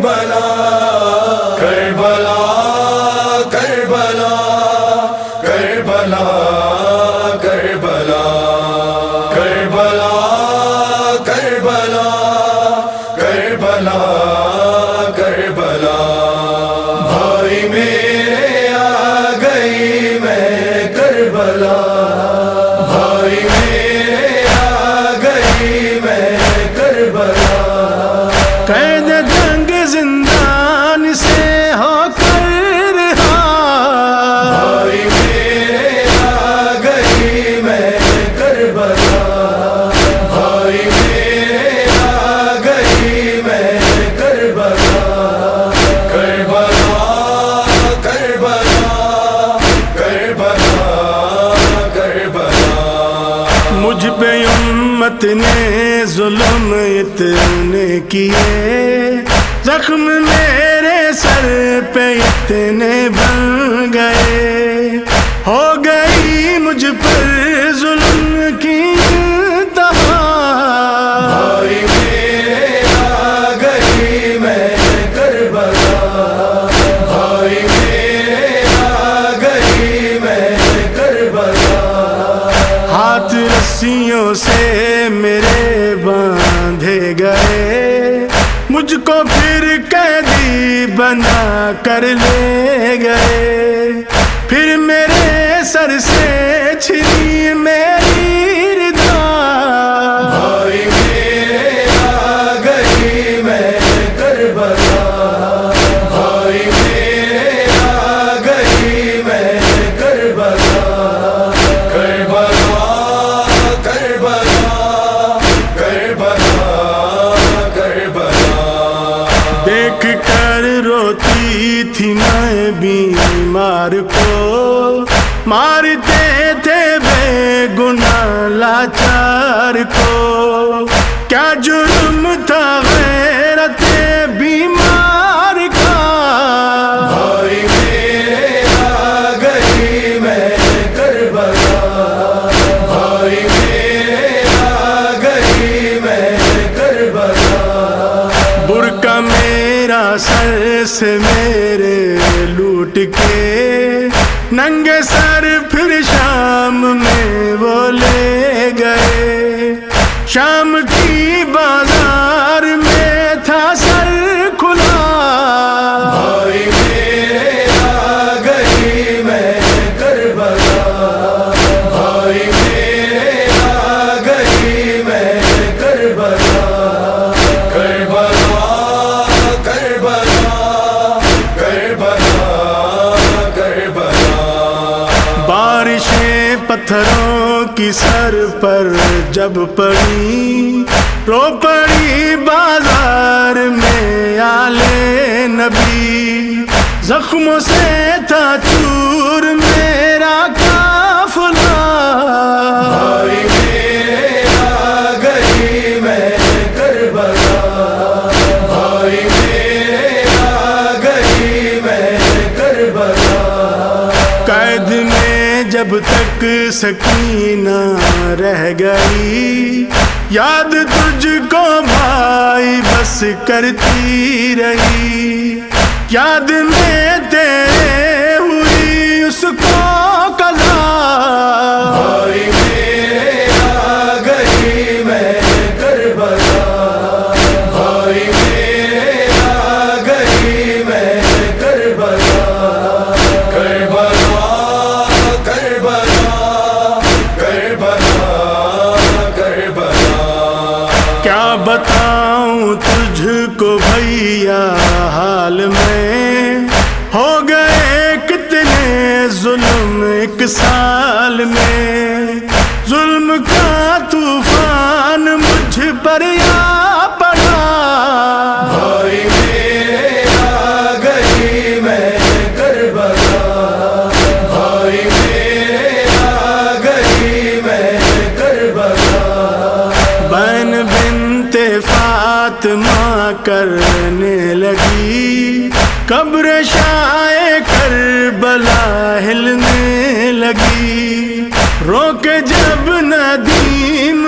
کربلا کربلا کربلا کربلا کربلا کربلا کربلا کربلا کربلا بھائی میرے آ گئی میں کربلا بھائی میرے آ گئی میں کربلا قید جنگ زندان سے ہو کر رہا بھائی میرے آ گئی میں کربلا بھائی میرے آ گئی میں کربلا کربلا کربلا کربلا کربلا مجھ پہ امت نے ظلم اتنے کیے زخم میرے سر پہ اتنے بن گئے ہو گئی مجھ پر ظلم کی انتہا بھائی میرے آ گئی میں کربلا بھائی میرے آ گئی میں کربلا ہاتھ رسیوں سے میرے باندھے گئے مجھ کو پھر قیدی بنا کر لے گئے پھر میرے سر سے چھری میری ردا بھائی میرے آ گئی میں کربلا بھائی میرے آ گئی میں کربلا کربلا کربلا کربلا کربلا دیکھ کر روتی تھی میں بیمار کو مارتے تھے بے گناہ لاچار کو کیا جرم تھا غیرت بیمار کا بھائی میرے آ گئی میں کربلا بھائی میرے آ گئی میں کربلا برقع میرا سر سے میرے لوٹ کے ننگے سر پھر شام میں وہ لے گئے شام کی بازار میں تھا سر کھلا بھائی میرے آ گئی میں کربلا بھائی میرے آ گئی میں کربلا کربلا کربلا کربلا کربلا بارشیں پتھروں کی سر پر جب پڑی رو پڑی بازار میں آلے نبی زخموں سے تھا چور میرا قافلہ بھائی میرے آ گئی میں کربلا بھائی میرے آ گئی میں کربلا قید میں جب تک سکینہ رہ گئی یاد تجھ کو بھائی بس کرتی رہی یاد میں تیرے ہوئی اس کو قضا بھائی میرے آ گئی میں کربلا بھائی میرے آ گئی میں کربلا کربلا کربلا کربلا کربلا کیا بتاؤں تجھ کو بھیا حال میں ہو گئے کتنے ظلم ایک سال میں ظلم کا طوفان مجھ پر آ پڑا بھائی میرے آ گئی میں کربلا بھائی میرے آ گئی میں کربلا بین بنت فاطمہ کرنے لگی قبر شائے کربلا ہلنے لگی رو کے جب ندیم